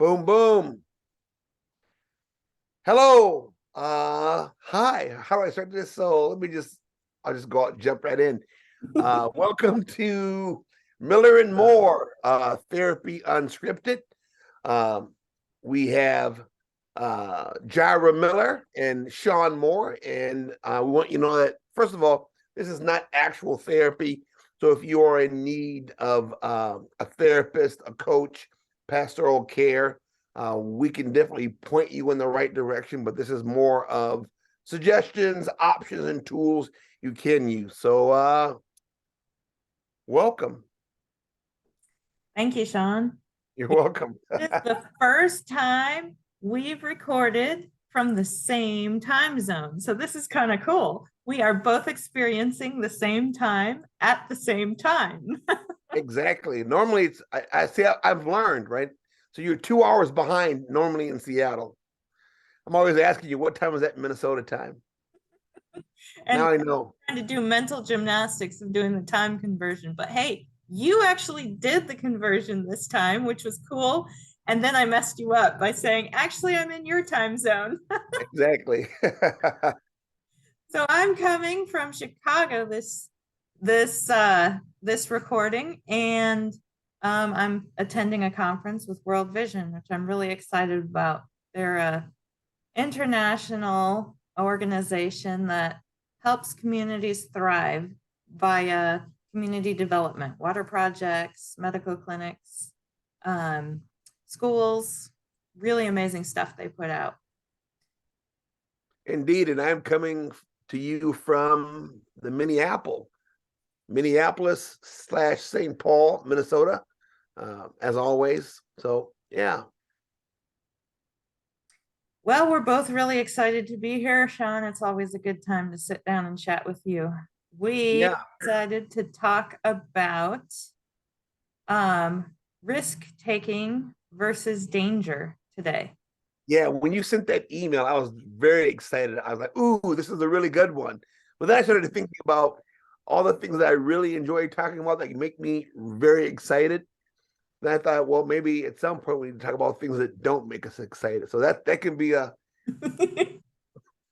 Boom, boom. Hello. Hi. How do I start this? I'll just go out and jump right in. Welcome to Miller and More, Therapy Unscripted. Um, we have Jira Miller and Sean Moore, and we want you to know that, first of all, this is not actual therapy. So if you are in need of a therapist, a coach, pastoral care, we can definitely point you in the right direction, but this is more of suggestions, options, and tools you can use. So welcome. Thank you, Sean. You're welcome. This is the first time we've recorded from the same time zone. So this is kind of cool. We are both experiencing the same time at the same time. Exactly. Normally I see I've learned, right? So you're 2 hours behind normally in Seattle. I'm always asking you, what time is that in Minnesota time? And Now I know. trying to do mental gymnastics of doing the time conversion. But hey, you actually did the conversion this time, which was cool. And then I messed you up by saying, actually, I'm in your time zone. Exactly. So I'm coming from Chicago this recording, and I'm attending a conference with World Vision, which I'm really excited about. They're a international organization that helps communities thrive via community development, water projects, medical clinics, um, schools, really amazing stuff they put out. Indeed, and I'm coming to you from the Minneapolis / St. Paul, Minnesota, as always. So yeah. Well, we're both really excited to be here, Sean. It's always a good time to sit down and chat with you. We Yeah. decided to talk about risk taking versus danger today. Yeah, when you sent that email, I was very excited. I was like, ooh, this is a really good one. But then I started thinking about all the things that I really enjoy talking about that make me very excited. Then I thought, well, maybe at some point we need to talk about things that don't make us excited. So that can be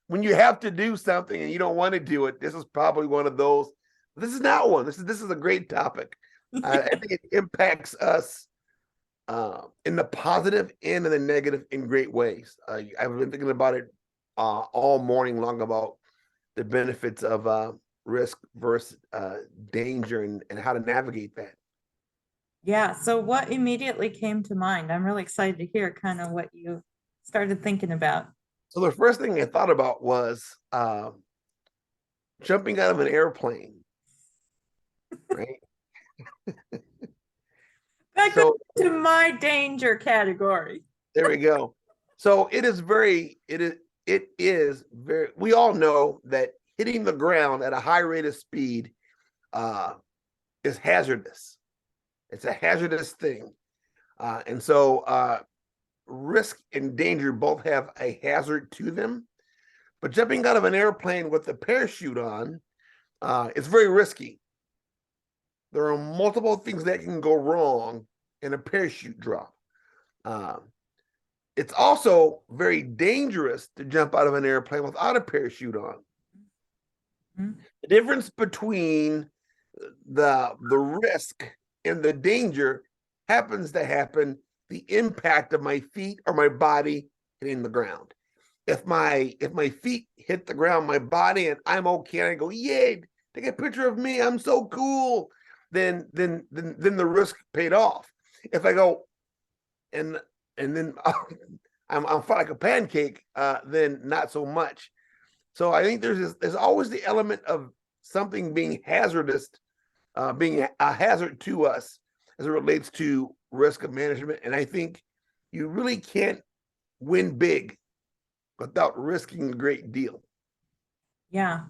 when you have to do something and you don't want to do it. This is probably one of those. This is not one. This is a great topic. I think it impacts us in the positive and in the negative in great ways. I've been thinking about it all morning long about the benefits of risk versus danger and how to navigate that. Yeah. So, what immediately came to mind? I'm really excited to hear kind of what you started thinking about. So the first thing I thought about was jumping out of an airplane, right? That goes So to my danger category. there we go. So it is very, we all know that hitting the ground at a high rate of speed uh, is hazardous. It's a hazardous thing. And so risk and danger both have a hazard to them. But jumping out of an airplane with a parachute on, it's very risky. There are multiple things that can go wrong in a parachute drop. Um, it's also very dangerous to jump out of an airplane without a parachute on. Mm-hmm. The difference between the risk and the danger happens to happen the impact of my feet or my body hitting the ground. If my feet hit the ground, my body, and I'm okay, and I go, yay, take a picture of me, I'm so cool, then the risk paid off. If I go and then I'm fat like a pancake, then not so much. So I think there's always the element of something being hazardous, being a hazard to us as it relates to risk of management. And I think you really can't win big without risking a great deal. Yeah.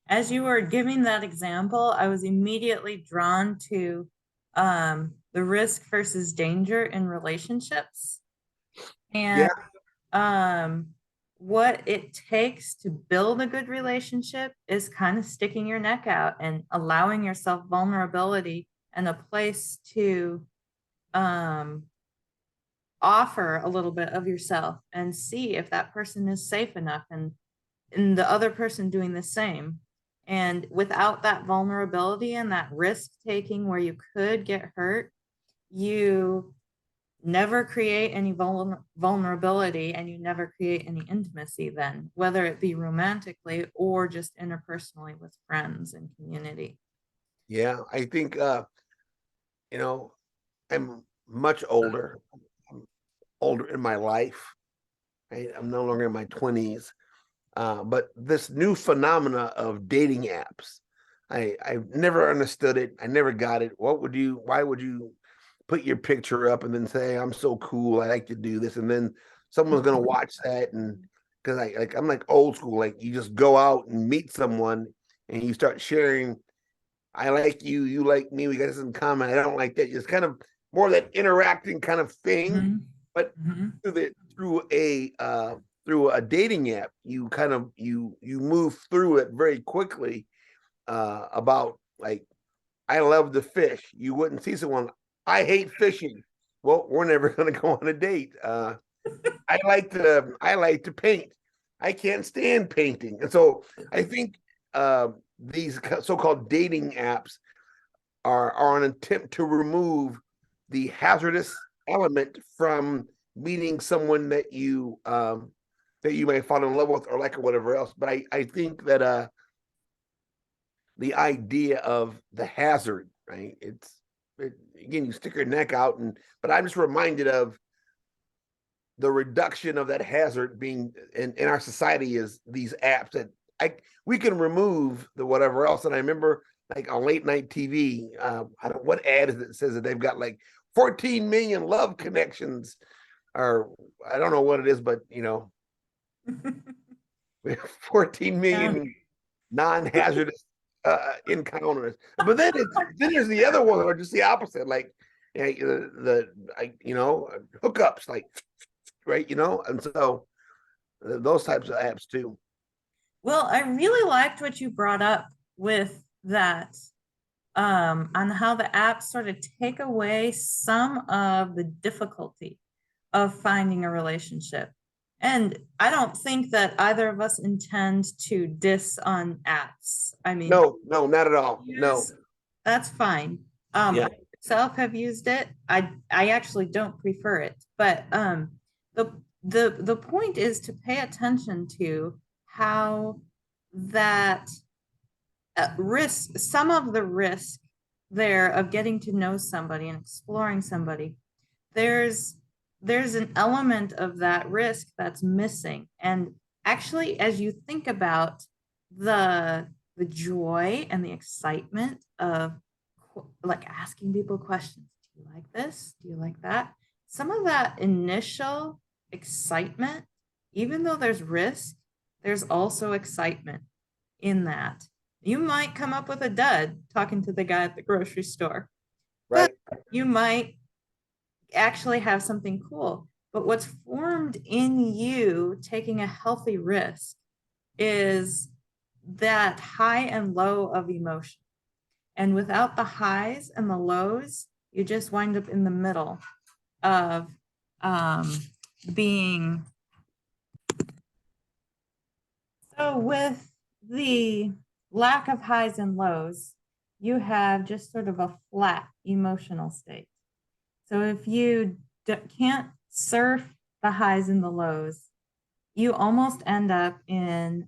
As you were giving that example, I was immediately drawn to the risk versus danger in relationships and what it takes to build a good relationship is kind of sticking your neck out and allowing yourself vulnerability and a place to offer a little bit of yourself and see if that person is safe enough, and the other person doing the same. And without that vulnerability and that risk taking where you could get hurt, you never create any vulnerability, and you never create any intimacy then, whether it be romantically or just interpersonally with friends and community. Yeah, I think you know, I'm much older. I'm older in my life. I'm no longer in my 20s. But this new phenomena of dating apps, I've never understood it. I never got it. Why would you put your picture up and then say, I'm so cool, I like to do this, and then someone's gonna watch that, and because I'm like old school, like you just go out and meet someone and you start sharing, I like you, you like me, we got this in common. I don't like that. It's kind of more of that interacting kind of thing. But through a dating app, you kind of you move through it very quickly. About like, I love to fish. You wouldn't see someone, I hate fishing. Well, we're never going to go on a date. I like to paint. I can't stand painting. And so I think these so-called dating apps are an attempt to remove the hazardous element from meeting someone that you may fall in love with or like or whatever else. But I think that the idea of the hazard, right? Again, you stick your neck out, but I'm just reminded of the reduction of that hazard being in our society is these apps that we can remove the whatever else. And I remember like on late night TV, I don't know what ad is it that says that they've got like 14 million love connections, or I don't know what it is, but we have 14 million non-hazardous encounters. But then there's the other one, or just the opposite, like hookups, like right, and so those types of apps too. Well, I really liked what you brought up with that, on how the apps sort of take away some of the difficulty of finding a relationship. And I don't think that either of us intend to diss on apps. I mean, no, not at all. No, that's fine. Yeah. I myself have used it. I actually don't prefer it, but the point is to pay attention to how that risk, some of the risk there of getting to know somebody and exploring somebody, there's an element of that risk that's missing. And actually, as you think about the joy and the excitement of like asking people questions, do you like this, do you like that, some of that initial excitement, even though there's risk, there's also excitement in that. You might come up with a dud talking to the guy at the grocery store, right? But you might actually have something cool. But what's formed in you taking a healthy risk is that high and low of emotion. And without the highs and the lows, you just wind up in the middle of being. So with the lack of highs and lows, you have just sort of a flat emotional state. So if you can't surf the highs and the lows, you almost end up in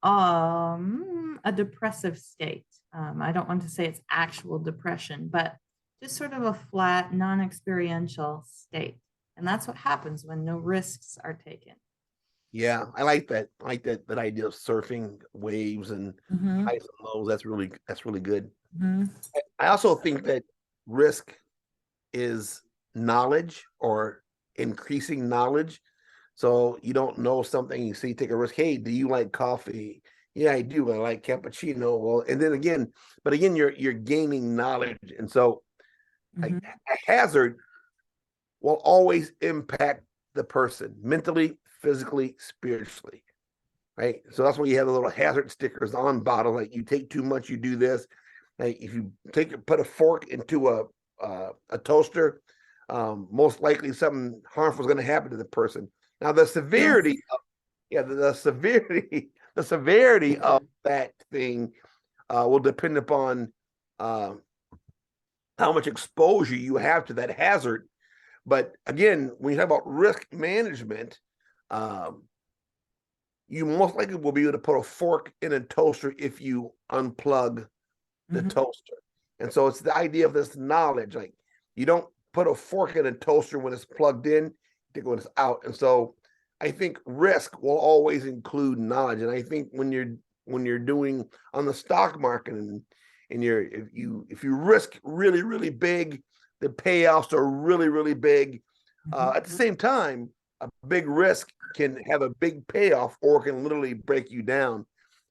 a depressive state. I don't want to say it's actual depression, but just sort of a flat, non-experiential state. And that's what happens when no risks are taken. Yeah, I like that. I like that idea of surfing waves and highs and lows. That's really good. I also think that risk is knowledge or increasing knowledge. So you don't know something, you say take a risk. Hey, do you like coffee? Yeah, I do. I like cappuccino. Well, and then again, you're gaining knowledge, and so a hazard will always impact the person mentally, physically, spiritually, right? So that's why you have the little hazard stickers on bottle. Like you take too much, you do this. Like if you put a fork into a toaster, most likely something harmful is going to happen to the person. Now, the severity, the severity of that thing will depend upon how much exposure you have to that hazard. But again, when you talk about risk management, you most likely will be able to put a fork in a toaster if you unplug the toaster. And so it's the idea of this knowledge. Like, you don't put a fork in a toaster when it's plugged in, when it's out. And so I think risk will always include knowledge. And I think when you're doing on the stock market and if you risk really, really big, the payoffs are really, really big. At the same time, a big risk can have a big payoff or can literally break you down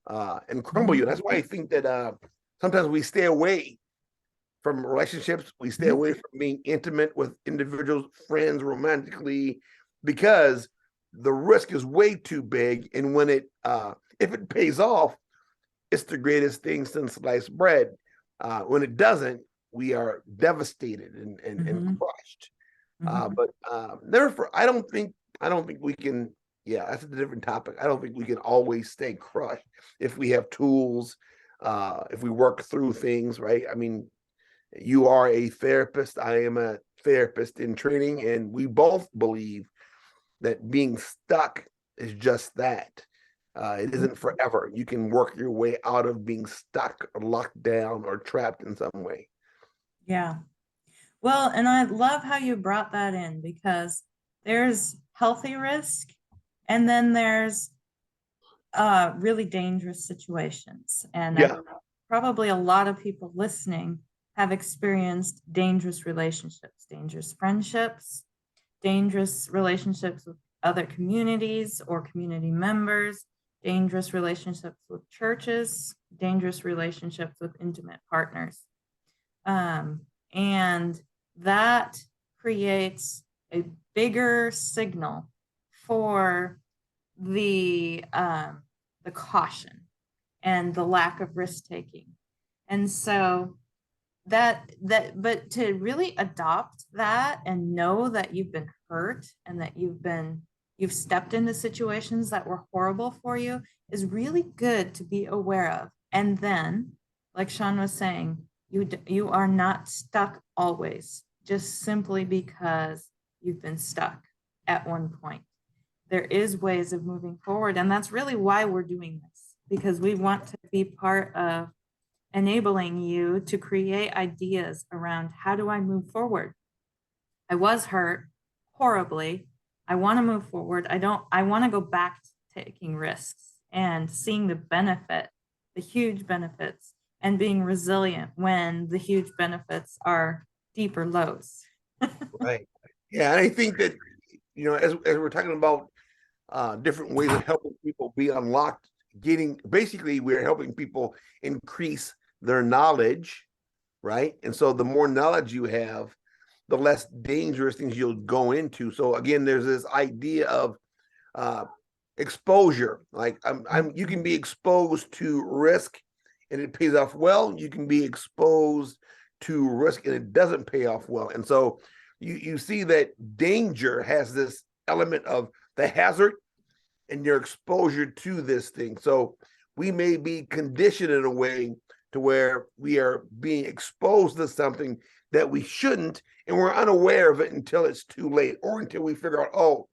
and crumble you. That's why I think that sometimes we stay away from relationships. We stay away from being intimate with individuals, friends, romantically, because the risk is way too big. And when if it pays off, it's the greatest thing since sliced bread. When it doesn't, we are devastated and crushed. But therefore, I don't think we can. Yeah, that's a different topic. I don't think we can always stay crushed if we have tools, if we work through things, right? I mean, you are a therapist. I am a therapist in training, and we both believe that being stuck is just that. It isn't forever. You can work your way out of being stuck or locked down or trapped in some way. Yeah. Well, and I love how you brought that in, because there's healthy risk and then there's really dangerous situations. And probably a lot of people listening have experienced dangerous relationships, dangerous friendships, dangerous relationships with other communities or community members, dangerous relationships with churches, dangerous relationships with intimate partners. And that creates a bigger signal for the caution and the lack of risk taking. And so but to really adopt that and know that you've been hurt and that you've stepped into situations that were horrible for you is really good to be aware of. And then, like Sean was saying, you are not stuck always, just simply because you've been stuck at one point. There is ways of moving forward. And that's really why we're doing this, because we want to be part of enabling you to create ideas around, how do I move forward? I was hurt horribly. I want to move forward. I want to go back to taking risks and seeing the benefit, the huge benefits, and being resilient when the huge benefits are deeper lows. Right. Yeah. And I think that, as we're talking about different ways of helping people be unlocked, basically we're helping people increase their knowledge, right? And so the more knowledge you have, the less dangerous things you'll go into. So again, there's this idea of exposure. Like you can be exposed to risk and it pays off well. You can be exposed to risk and it doesn't pay off well. And so you see that danger has this element of the hazard and your exposure to this thing. So we may be conditioned in a way to where we are being exposed to something that we shouldn't, and we're unaware of it until it's too late, or until we figure out, oh,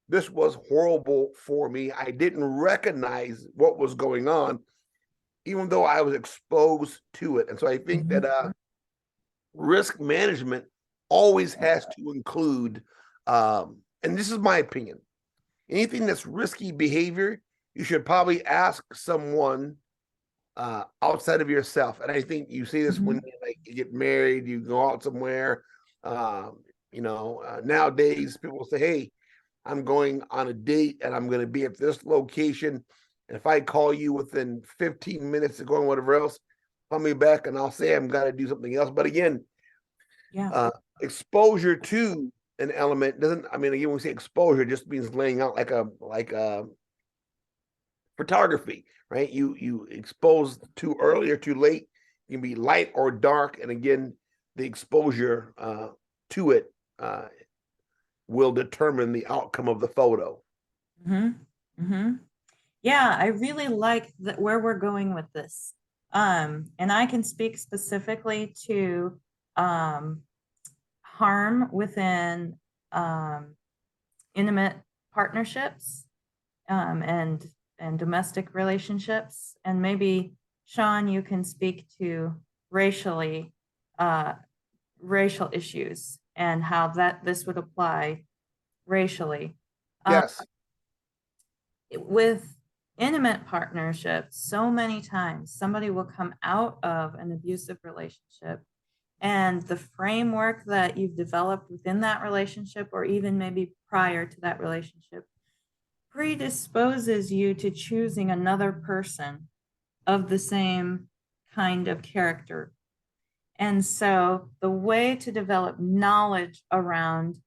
this was horrible for me. I didn't recognize what was going on, even though I was exposed to it. And so I think that risk management always has to include, and this is my opinion, anything that's risky behavior, you should probably ask someone outside of yourself. And I think you see this when you get married, you go out somewhere. Nowadays people say, hey, I'm going on a date and I'm going to be at this location. And if I call you within 15 minutes of going whatever else, call me back and I'll say I'm going to do something else. But again, exposure to an element doesn't, again, when we say exposure, it just means laying out like a photography, right? You expose too early or too late. It can be light or dark. And again, the exposure to it will determine the outcome of the photo. Yeah, I really like that where we're going with this. And I can speak specifically to harm within intimate partnerships and domestic relationships. And maybe Sean, you can speak to racial issues and how this would apply racially. Yes. With intimate partnerships, so many times somebody will come out of an abusive relationship, and the framework that you've developed within that relationship, or even maybe prior to that relationship, predisposes you to choosing another person of the same kind of character. And so the way to develop knowledge around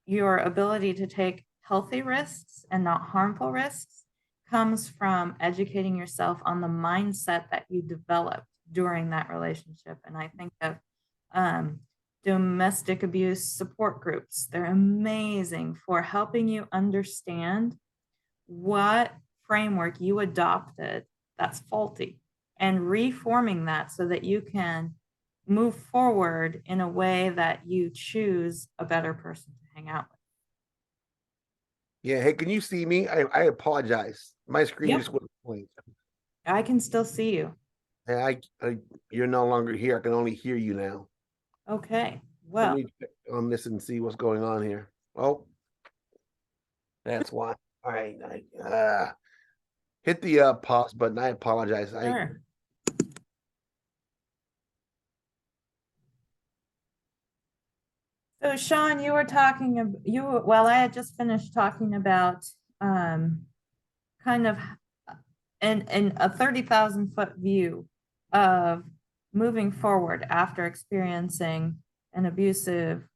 your ability to take healthy risks and not harmful risks comes from educating yourself on the mindset that you developed during that relationship. And I think of domestic abuse support groups. They're amazing for helping you understand what framework you adopted that's faulty and reforming that so that you can move forward in a way that you choose a better person to hang out with. Yeah. Hey, can you see me? I apologize. My screen just went blank. I can still see you. Hey, you're no longer here. I can only hear you now. Okay. Well, let me check on this and see what's going on here. Oh, that's why. All right. Hit the pause button. I apologize. sure. So Sean, you were talking well, I had just finished talking about kind of in a 30,000-foot view of moving forward after experiencing an abusive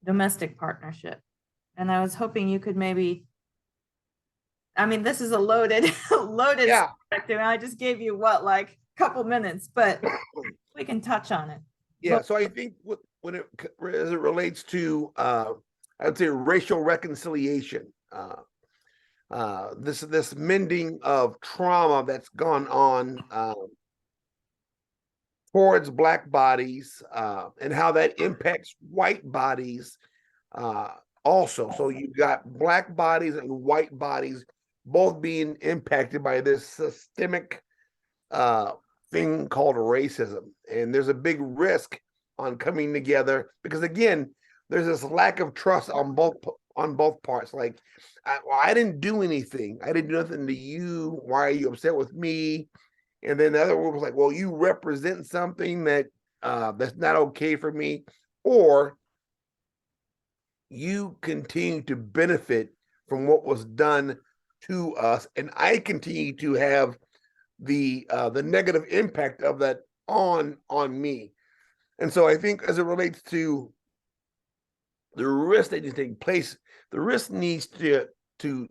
domestic partnership. And I was hoping you could maybe, I mean, this is a loaded subject, and I just gave you like a couple minutes, but we can touch on it. Yeah, so I think as it relates to I would say racial reconciliation, this mending of trauma that's gone on towards Black bodies, and how that impacts white bodies also. So you've got Black bodies and white bodies both being impacted by this systemic thing called racism. And there's a big risk on coming together because, again, there's this lack of trust on both parts. Like, I didn't do anything. I didn't do nothing to you. Why are you upset with me? And then the other one was like, well, you represent something that that's not okay for me, or you continue to benefit from what was done to us, and I continue to have the negative impact of that on me. And so I think as it relates to the risk that needs to take place, the risk needs to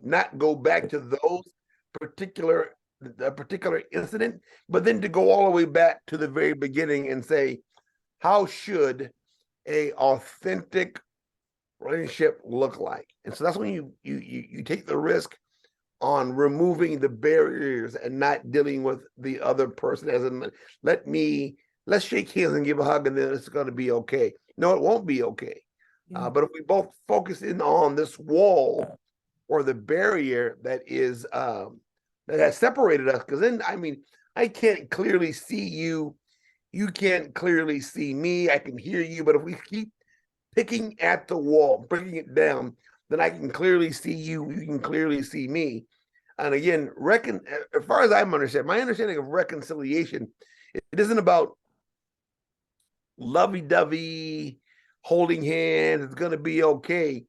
not go back to those particular incident, but then to go all the way back to the very beginning and say, how should a authentic relationship look like? And so that's when you take the risk on removing the barriers and not dealing with the other person as in, let's shake hands and give a hug and then it's going to be okay. No, it won't be okay. Yeah. But if we both focus in on this wall or the barrier that is that has separated us, because then, I mean, I can't clearly see you, you can't clearly see me, I can hear you, but if we keep picking at the wall, breaking it down, then I can clearly see you, you can clearly see me. And again, as far as I'm understanding, my understanding of reconciliation, it isn't about lovey-dovey, holding hands, it's going to be okay.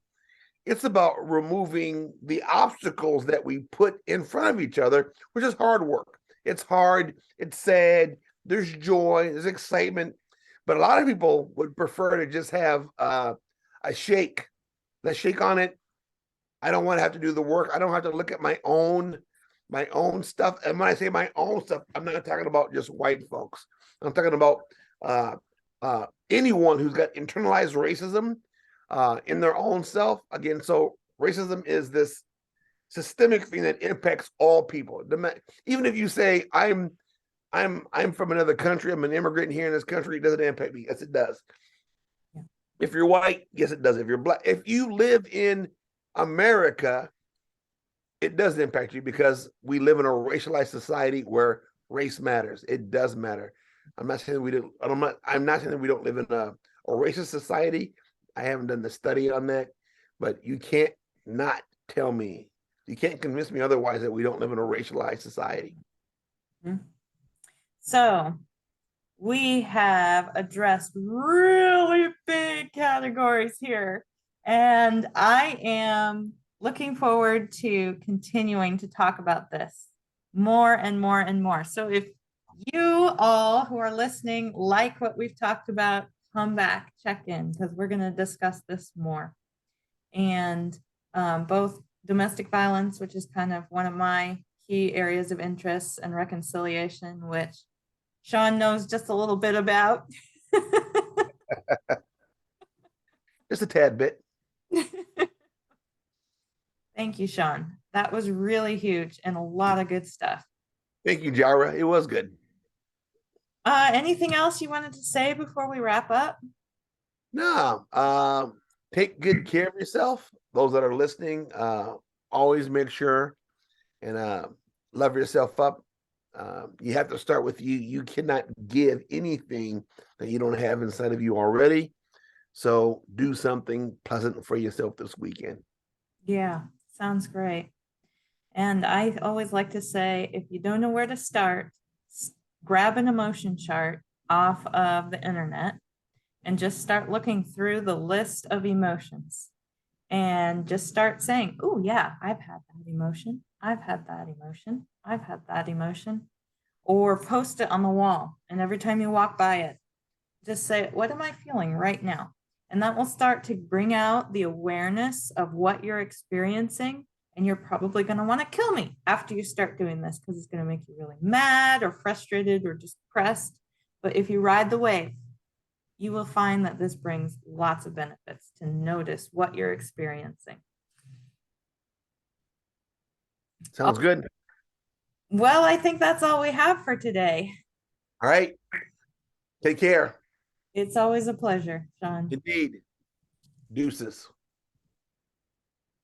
It's about removing the obstacles that we put in front of each other, which is hard work. It's hard, it's sad, there's joy, there's excitement, but a lot of people would prefer to just have a shake. Let's shake on it. I don't want to have to do the work. I don't have to look at my own stuff. And when I say my own stuff, I'm not talking about just white folks. I'm talking about anyone who's got internalized racism. in their own self. Again, so racism is this systemic thing that impacts all people. Even if you say I'm from another country, I'm an immigrant here in this country, it doesn't impact me. Yes, it does. Yeah. If you're white, yes, it does. If you're black, if you live in America, it does impact you because we live in a racialized society where race matters. It does matter. I'm not saying we do. I'm not saying that we don't live in a racist society. I haven't done the study on that, but you can't not tell me. You can't convince me otherwise that we don't live in a racialized society. Mhm. So we have addressed really big categories here, and I am looking forward to continuing to talk about this more and more and more. So if you all who are listening like what we've talked about, come back, check in, because we're going to discuss this more. And both domestic violence, which is kind of one of my key areas of interest, and reconciliation, which Sean knows just a little bit about. Just a tad bit. Thank you, Sean. That was really huge and a lot of good stuff. Thank you, Jara. It was good. Anything else you wanted to say before we wrap up? No, take good care of yourself. Those that are listening, always make sure and love yourself up. You have to start with you. You cannot give anything that you don't have inside of you already. So do something pleasant for yourself this weekend. Yeah, sounds great. And I always like to say, if you don't know where to start, grab an emotion chart off of the internet and just start looking through the list of emotions and just start saying, oh, yeah, I've had that emotion. I've had that emotion. I've had that emotion. Or post it on the wall. And every time you walk by it, just say, what am I feeling right now? And that will start to bring out the awareness of what you're experiencing. And you're probably going to want to kill me after you start doing this because it's going to make you really mad or frustrated or just depressed. But if you ride the wave, you will find that this brings lots of benefits to notice what you're experiencing. Sounds good. Well, I think that's all we have for today. All right. Take care. It's always a pleasure, Sean. Indeed. Deuces.